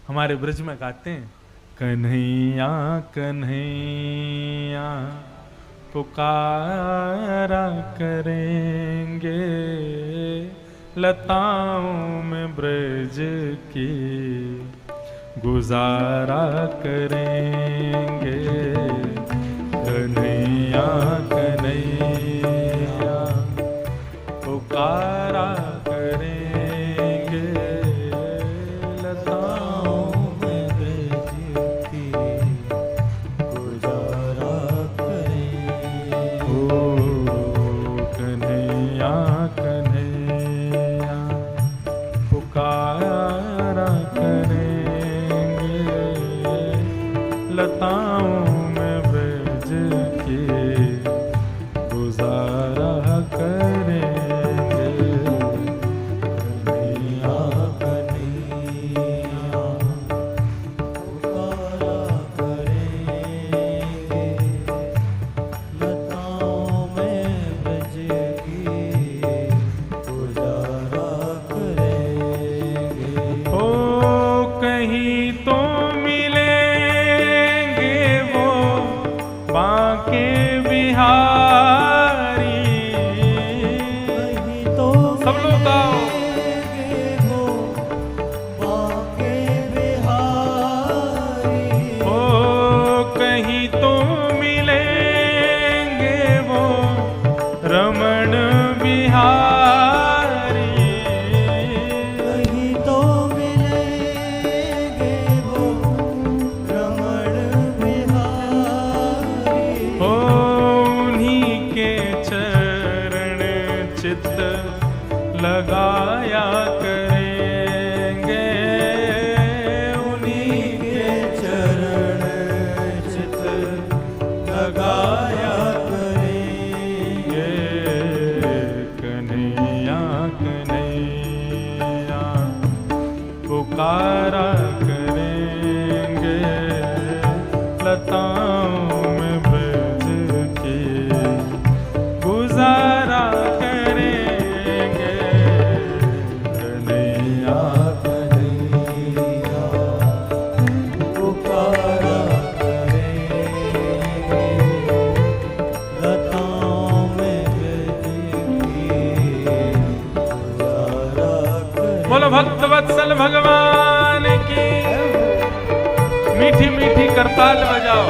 हमारे ब्रज में गाते हैं, कन्हैया कन्हैया पुकारा करेंगे, लताओं में ब्रज की गुजारा करेंगे। कन्हैया कन्हैया पुकारा करेंगे, लताओं में ब्रज की गुजारा करेंगे। ओ कन्हैया कन्हैया पुकारा करेंगे, लताओं में ब्रज की गुजारा करेंगे। कन्हैया कन्हैया पुकारा करेंगे, लताओं में ब्रज की गुजारा करेंगे। ओ कहीं तो मिलेंगे वो बांके बिहारी, कहीं तो सब लोग गाओ। मिलेंगे वो बांके बिहारी, ओ कहीं तो मिलेंगे वो रमण बिहारी, कहीं तो मिलेंगे वो रमण बिहारी। ओ उन्हीं के चरण चित्त लगाया करेंगे, उन्हीं के चरण चित्त लगाया करेंगे। कन्हैया कन्हैया पुकारा करेंगे, लताओं में ब्रज की गुजारा करेंगे। कन्हैया कन्हैया पुकारा करेंगे, लताओं में ब्रज की गुजारा करेंगे। बोलो भक्त वत्सल भगवान की, मीठी मीठी करताल बजाओ।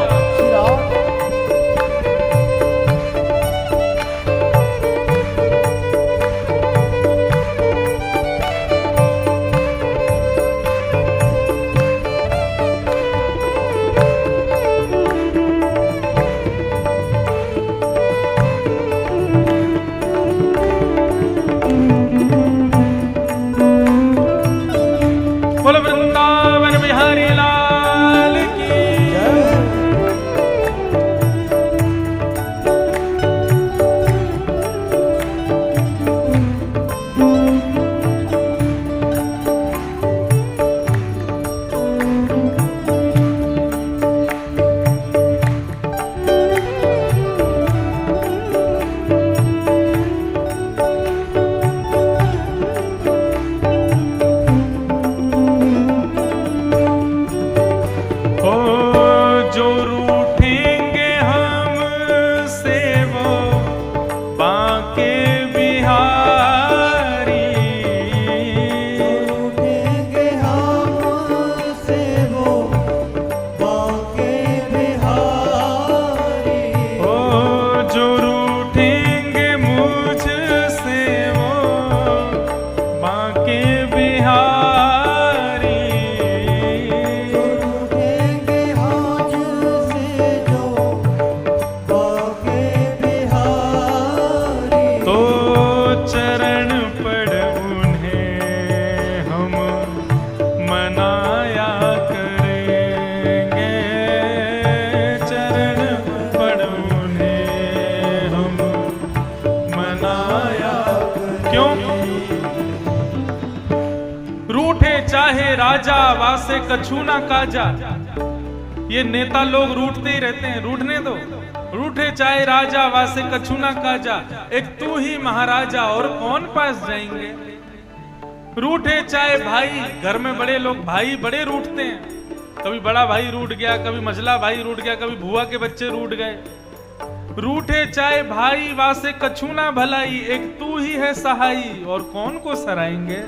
बोलो वृंदावन बिहारी लाल की। चाहे राजा वासे कछु ना काजा। ये नेता लोग रूठते ही रहते हैं, रूठने दो। रूठे चाहे राजा वासे कछु ना काजा, एक तू ही महाराजा और कौन पास जाएंगे। रूठे चाहे भाई, घर में बड़े लोग भाई बड़े रूठते हैं, कभी बड़ा भाई रूठ गया, कभी मझला भाई रूठ गया, कभी बुआ के बच्चे रूठ गए। रूठे चाहे भाई वासे कछु ना भलाई, एक तू ही है सहाई और कौन को सराएंगे।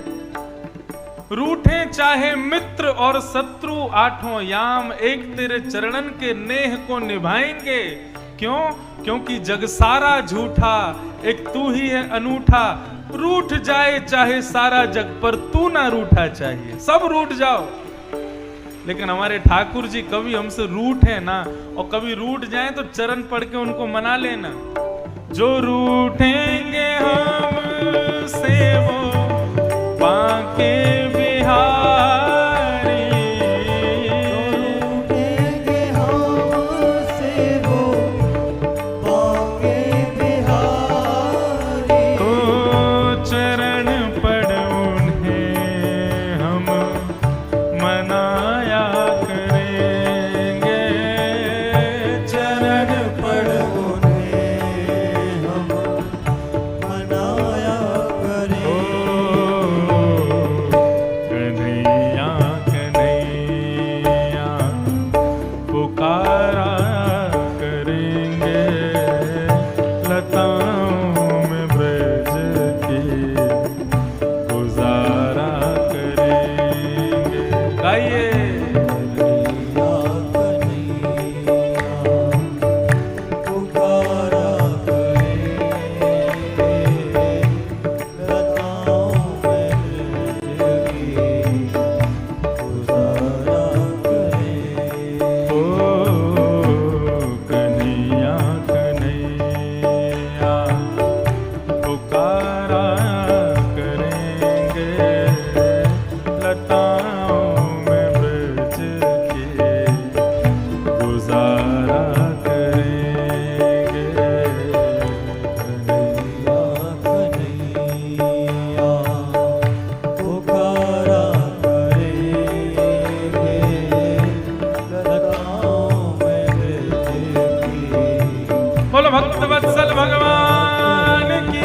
रूठे चाहे मित्र और शत्रु आठों याम, एक तेरे चरणन के नेह को निभाएंगे। क्यों? क्योंकि जग सारा झूठा, एक तू ही है अनूठा। रूठ जाए चाहे सारा जग, पर तू ना रूठा चाहिए। सब रूठ जाओ, लेकिन हमारे ठाकुर जी कभी हमसे रूठे ना, और कभी रूठ जाए तो चरण पढ़ के उनको मना लेना। जो रूठेंगे हमसे वो बांके बिहारी, रूठेंगे हमसे वो बांके बिहारी। तो चरण पढ़ उन्हें हम मनाया करेंगे। चरण पढ़ उन्हें हम मनाया करें। कन्हैया कन्हैया पुकारा करेंगे, लताओं में ब्रज की गुजारा करेंगे। गाइए कन्हैया कन्हैया पुकारा करेंगे, लताओं में ब्रज की गुजारा करेंगे। ओ कन्हैया कन्हैया पुकारा करेंगे, लताओं में ब्रज के गुजारा करेंगे। कन्हैया कन्हैया पुकारा करेंगे, लताओं में ब्रज की। बोलो भक्त वत्सल भगवान की।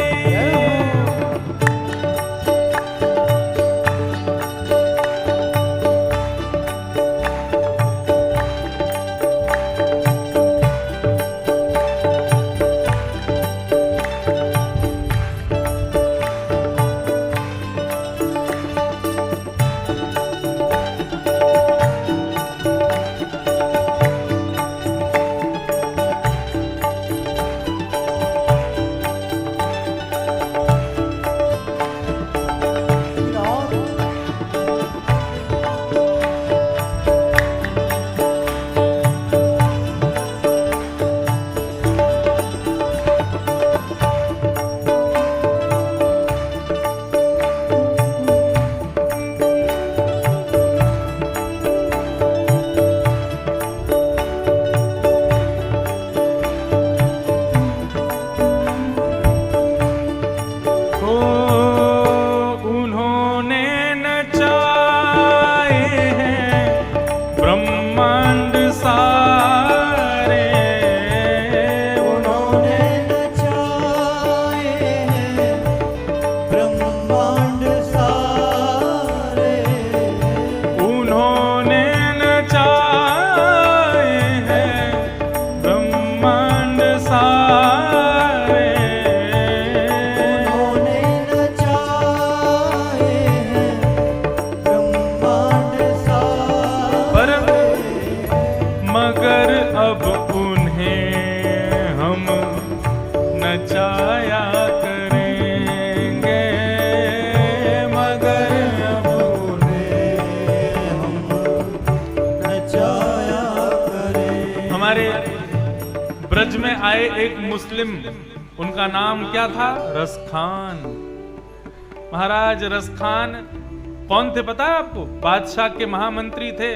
उन्होंने नचाए हैं ब्रह्मांड सारे, उन्होंने नचाए हैं ब्रह्मांड सारे। उन्होंने नचाए हैं ब्रह्मांड सारे। उन्होंने नचाए हैं ब्रह्मांड पर सारे। मगर अब उन्हें हम नचाया करेंगे, मगर अब उन्हें हम नचाया करें। हमारे ब्रज में आए एक मुस्लिम, उनका नाम क्या था? रसखान। महाराज रसखान कौन थे पता है आपको? बादशाह के महामंत्री थे।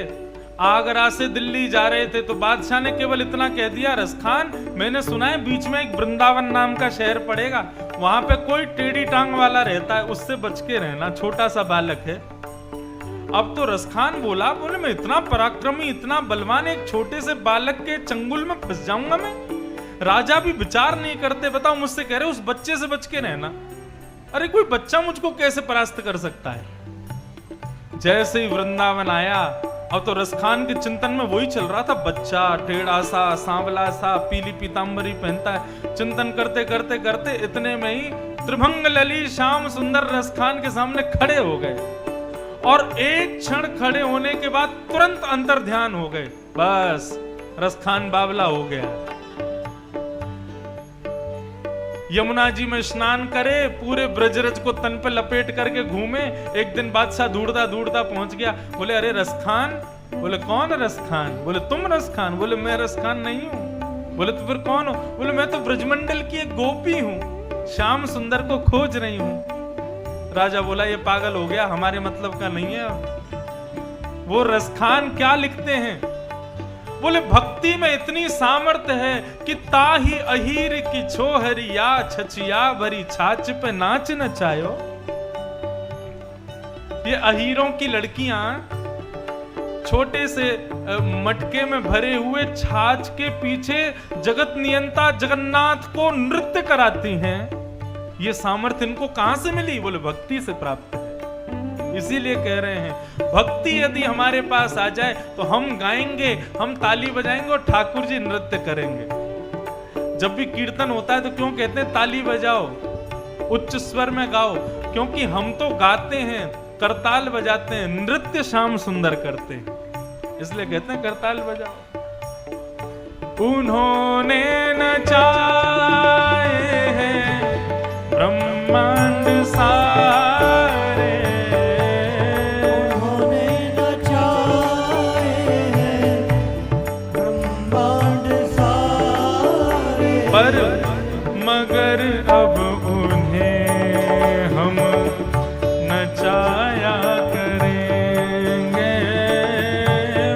आगरा से दिल्ली जा रहे थे तो बादशाह ने केवल इतना कह दिया, रसखान मैंने सुना है बीच में एक वृंदावन नाम का शहर पड़ेगा, वहां पे कोई टेढ़ी टांग वाला रहता है, उससे बच के रहना, छोटा सा बालक है। अब तो रसखान बोला, बोले मैं इतना पराक्रमी इतना बलवान एक छोटे से बालक के चंगुल में फंस जाऊंगा मैं? राजा भी विचार नहीं करते, बताओ मुझसे कह रहे उस बच्चे से बच के रहना। अरे कोई बच्चा मुझको कैसे परास्त कर सकता है? जैसे ही वृंदावन आया, अब तो रसखान के चिंतन में वही चल रहा था। बच्चा टेढ़ा सा, सांवला सा, पीली पीतांबरी पहनता है। चिंतन करते करते करते इतने में ही त्रिभंग लली श्याम सुंदर रसखान के सामने खड़े हो गए, और एक क्षण खड़े होने के बाद तुरंत अंतर ध्यान हो गए। बस रसखान बावला हो गया। यमुना जी में स्नान करे, पूरे ब्रजरज को तन पे लपेट करके घूमे। एक दिन बादशाह ढूंढता ढूंढता पहुंच गया। बोले अरे रसखान। बोले कौन रसखान? बोले तुम रसखान? बोले मैं रसखान नहीं हूं। बोले तो फिर कौन हो? बोले मैं तो ब्रजमंडल की एक गोपी हूं, श्याम सुंदर को खोज रही हूं। राजा बोला ये पागल हो गया, हमारे मतलब का नहीं है। वो रसखान क्या लिखते हैं? बोले भक्ति में इतनी सामर्थ्य है कि ताही अहीर की छोहरिया छचिया भरी छाछ पे नाच नचायो। ये अहीरों की लड़कियां छोटे से मटके में भरे हुए छाछ के पीछे जगत नियंता जगन्नाथ को नृत्य कराती हैं। ये सामर्थ्य इनको कहां से मिली? बोले भक्ति से प्राप्त है। इसीलिए कह रहे हैं भक्ति यदि हमारे पास आ जाए तो हम गाएंगे, हम ताली बजाएंगे और ठाकुर जी नृत्य करेंगे। जब भी कीर्तन होता है तो क्यों कहते हैं ताली बजाओ, उच्च स्वर में गाओ? क्योंकि हम तो गाते हैं, करताल बजाते हैं, नृत्य श्याम सुंदर करते हैं, इसलिए कहते हैं करताल बजाओ। उन्होंने नचाए हैं ब्रह्मांड सारे, उन्होंने नचाए हैं ब्रह्मांड सारे, पर मगर अब उन्हें हम नचाया करेंगे,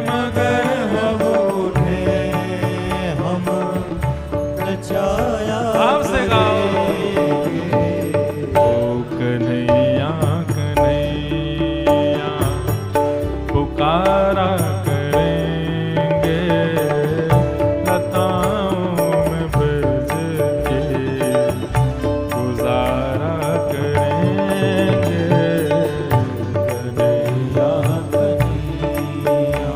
मगर हम उन्हें हम नचाया भाव से गाओ। ओ कन्हैया कन्हैया पुकारा करेंगे, लताओं में ब्रज के गुजारा करेंगे। कन्हैया कन्हैया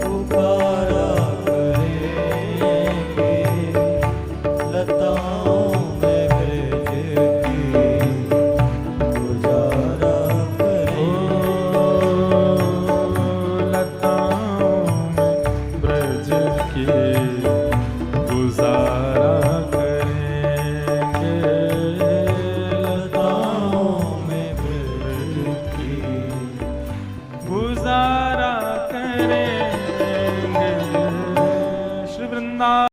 पुकारा करेंगे, लताओं में ब्रज की गुजारा लताओं में ब्रज के गुजारा करेंगे, लताओं में ब्रज की गुजारा करेंगे। श्री वृंदावन